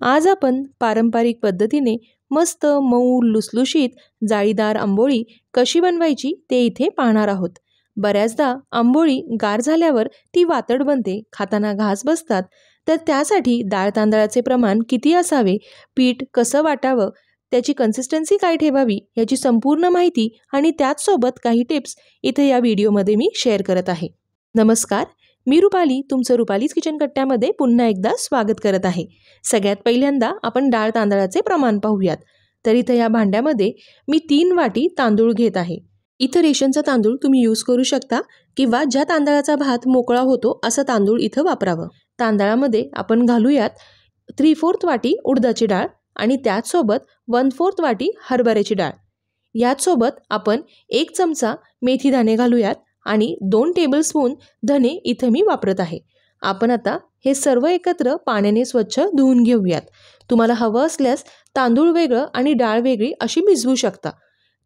आज आपण पारंपरिक पद्धतीने मस्त मऊ लुसलुशीत जाळीदार आंबोळी कशी बनवायची ते इथे पाहणार आहोत। बऱ्याचदा आंबोळी गार झाल्यावर ती वातड बनते, खाताना घास बसतात। तर त्यासाठी डाळ तांदळाचे प्रमाण किती असावे, पीठ कसं वाटावं, त्याची कन्सिस्टन्सी काय ठेवावी याची संपूर्ण माहिती आणि त्याचसोबत काही टिप्स इथे या व्हिडिओमध्ये मी शेअर करत आहे। नमस्कार, मी रुपाली, तुमचं रुपालीज किचन कट्ट्यामध्ये पुन्हा एकदा स्वागत करत आहे। सगळ्यात पहिल्यांदा आपण डाळ तांदळाचे प्रमाण पाहूयात। तर इथे या भांड्यामध्ये मी 3 वाटी तांदूळ घेत आहे। इथे रेशनचा तांदूळ तुम्ही यूज करू शकता किंवा ज्या तांदळाचा भात मोकळा होतो असा तांदूळ इथे वापरावं। तांदळामध्ये आपण घालूयात 3/4 वाटी उडदाची डाळ आणि त्याचसोबत 1/4 वाटी हरभऱ्याची डाळ। याचसोबत आपण 1 चमचा मेथी दाणे घालूयात आणि 2 टेबलस्पून धने इथे मी वापरत आहे। आपण आता हे सर्व एकत्र पाण्याने स्वच्छ धुवून घेऊयात। तुम्हाला हवं असल्यास तांदूळ वेगळं आणि डाळ वेगळी अशी भिजवू शकता।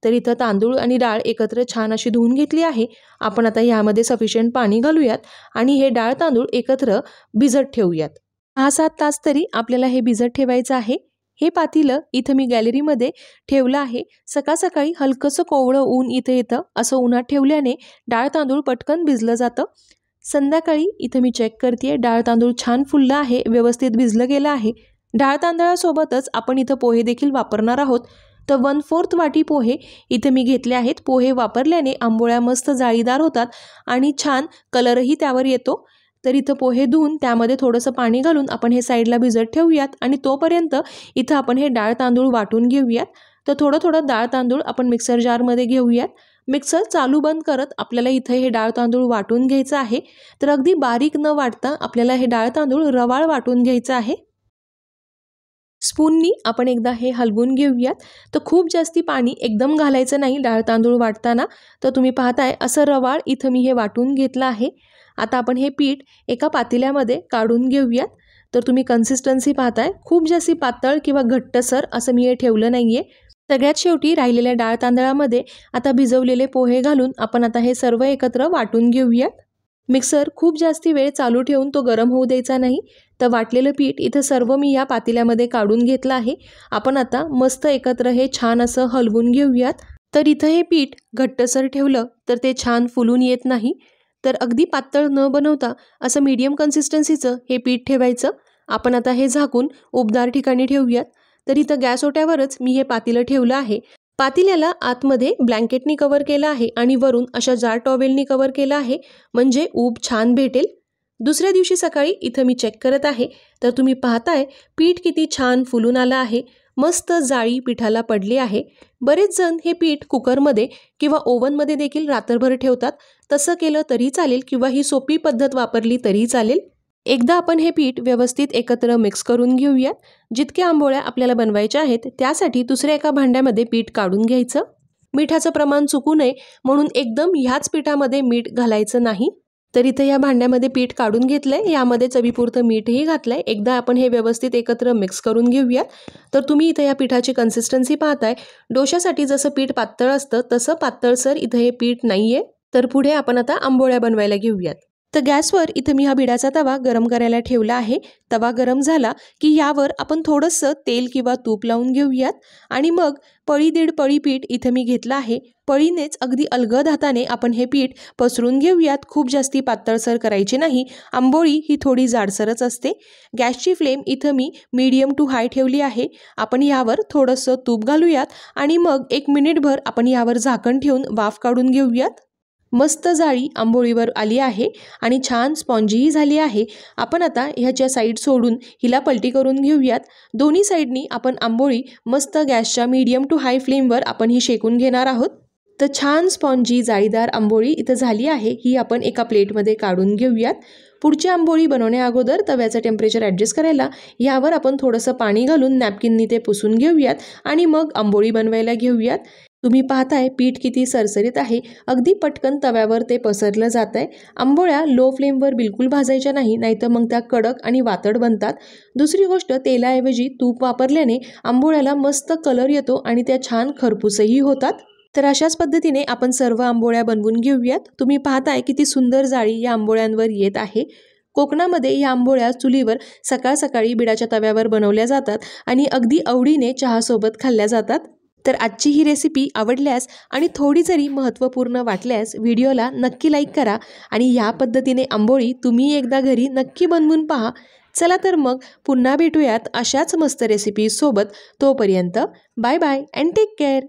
तर इथं तांदूळ आणि डाळ एकत्र छान अशी धुवून घेतली आहे। आपण आता यामध्ये सफिशियंट पाणी घालूयात आणि हे डाळ तांदूळ एकत्र भिजत ठेवूयात। 6-7 तास तरी आपल्याला हे भिजत ठेवायचं आहे। हे पातीलं इथं मी गॅलरीमध्ये ठेवलं आहे। सकाळ सकाळी हलकंसं कोवळं ऊन इथे येतं, असं उन्हात ठेवल्याने डाळ तांदूळ पटकन भिजलं जातं। संध्याकाळी इथं मी चेक करते, डाळ तांदूळ छान फुललं आहे, व्यवस्थित भिजलं गेलं आहे। डाळ तांदळासोबतच आपण इथं पोहे देखील वापरणार आहोत। तर 1/4 वाटी पोहे इथे मी घेतले आहेत। पोहे वापरल्याने आंबोळ्या मस्त जाळीदार होतात आणि छान कलरही त्यावर येतो। तर इथं पोहे धुवून त्यामध्ये थोडंसं पाणी घालून आपण हे साईडला भिजत ठेवूयात आणि तोपर्यंत इथं आपण हे डाळ तांदूळ वाटून घेऊयात। तर थोडं थोडं डाळ तांदूळ आपण मिक्सर जारमध्ये घेऊयात। मिक्सर चालू बंद करत आपल्याला इथे हे डाळ तांदूळ वाटून घ्यायचं आहे। तर अगदी बारीक न वाटता आपल्याला हे डाळ तांदूळ रवाळ वाटून घ्यायचं आहे। स्पूननी आपण एकदा हे हलवून घेऊयात। तर खूप जास्ती पाणी एकदम घालायचं नाही डाळ तांदूळ वाटताना। तर तुम्ही पाहताय असं रवाळ इथं मी हे वाटून घेतलं आहे। आता आपण हे पीठ एका पातेल्यामध्ये काढून घेऊयात। तर तुम्ही कन्सिस्टन्सी पाहताय, खूप जास्ती पातळ किंवा घट्टसर असं मी हे ठेवलं नाहीये। सगळ्यात शेवटी राहिलेल्या डाळ तांदळामध्ये आता भिजवलेले पोहे घालून आपण आता हे सर्व एकत्र वाटून घेऊयात। मिक्सर खूप जास्ती वेळ चालू ठेवून तो गरम होऊ द्यायचा नाही। तर वाटलेलं पीठ इथं सर्व मी या पातेल्यामध्ये काढून घेतलं आहे। आपण आता मस्त एकत्र हे छान असं हलवून घेऊयात। तर इथं हे पीठ घट्टसर ठेवलं तर ते छान फुलून येत नाही। तर अगदी पातळ न बनवता असं मीडियम कन्सिस्टन्सीचं हे पीठ ठेवायचं। आपण आता हे झाकून उबदार ठिकाणी ठेवूयात। तर इथं गॅस ओट्यावरच मी हे पातेलं ठेवलं आहे। पातेल्याला आतमध्ये ब्लँकेटनी कव्हर केलं आहे आणि वरून अशा जाड टॉवेलनी कव्हर केलं आहे, म्हणजे ऊब छान भेटेल। दुसऱ्या दिवशी सकाळी इथं मी चेक करत आहे। तर तुम्ही पाहताय पीठ किती छान फुलून आलं आहे, मस्त जाळी पिठाला पडली आहे। बरेच जण हे पीठ कुकरमध्ये किंवा ओव्हनमध्ये देखील रात्रभर ठेवतात। तसं केलं तरी चालेल किंवा ही सोपी पद्धत वापरली तरी चालेल। एकदा आपण हे पीठ व्यवस्थित एकत्र मिक्स करून घेऊयात। जितक्या आंबोळ्या आपल्याला बनवायच्या आहेत त्यासाठी दुसऱ्या एका भांड्यामध्ये पीठ काढून घ्यायचं। मिठाचं प्रमाण चुकू नये म्हणून एकदम ह्याच पिठामध्ये मीठ घालायचं नाही। तर इथं या भांड्यामध्ये पीठ काढून घेतलंय, यामध्ये चवीपुरतं मीठही घातलंय। एकदा आपण हे व्यवस्थित एकत्र मिक्स करून घेऊयात। तर तुम्ही इथं या पिठाची कन्सिस्टन्सी पाहताय, डोशासाठी जसं पीठ पातळ असतं तसं पातळसर इथं हे पीठ नाहीये। तर पुढे आपण आता आंबोळ्या बनवायला घेऊयात। तर गॅसवर इथं मी हा भिडाचा तवा गरम करायला ठेवला आहे। तवा गरम झाला की यावर आपण थोडंसं तेल किंवा तूप लावून घेऊयात आणि मग पळी दीड पळी पीठ इथं मी घेतलं आहे। पळीनेच अगदी अलगद हाताने आपण हे पीठ पसरून घेऊयात। खूप जास्ती पातळसर करायची नाही, आंबोळी ही थोडी जाडसरच असते। गॅसची फ्लेम इथं मी मीडियम टू हाय ठेवली आहे। आपण यावर थोडंसं तूप घालूयात आणि मग 1 मिनिटभर आपण यावर झाकण ठेवून वाफ काढून घेऊयात। मस्त जाळी आंबोळीवर आली आहे आणि छान स्पॉन्जीही झाली आहे। आपण आता ह्याच्या साईड सोडून हिला पलटी करून घेऊयात। दोन्ही साईडनी आपण आंबोळी मस्त गॅसच्या मीडियम टू हाय फ्लेमवर आपण ही शेकून घेणार आहोत। तर छान स्पॉन्जी जाळीदार आंबोळी इथं झाली आहे, ही आपण एका प्लेटमध्ये काढून घेऊयात। पुढची आंबोळी बनवण्या अगोदर तव्याचं टेम्परेचर ॲडजस्ट करायला यावर आपण थोडंसं पाणी घालून नॅपकिननी ते पुसून घेऊयात आणि मग आंबोळी बनवायला घेऊयात। तुम्ही पाहताय पीठ किती सरसरीत आहे, अगदी पटकन तव्यावर ते पसरलं जात आहे। आंबोळ्या लो फ्लेमवर बिलकुल भाजायच्या नाही, नाहीतर मग त्या कडक आणि वातड बनतात। दुसरी गोष्ट, तेलाऐवजी तूप वापरल्याने आंबोळ्याला मस्त कलर येतो आणि त्या छान खरपूसही होतात। तर अशाच पद्धतीने आपण सर्व आंबोळ्या बनवून घेऊयात। तुम्ही पाहताय किती सुंदर जाळी या आंबोळ्यांवर येत आहे। कोकणामध्ये ह्या आंबोळ्या चुलीवर सकाळ सकाळी बिडाच्या तव्यावर बनवल्या जातात आणि अगदी आवडीने चहासोबत खाल्ल्या जातात। तर आजची ही रेसिपी आवडल्यास आणि थोडी जरी महत्त्वपूर्ण वाटल्यास व्हिडिओला नक्की लाईक करा आणि ह्या पद्धतीने आंबोळी तुम्ही एकदा घरी नक्की बनवून पहा। चला तर मग पुन्हा भेटूयात अशाच मस्त रेसिपीज सोबत। तोपर्यंत bye bye and take care.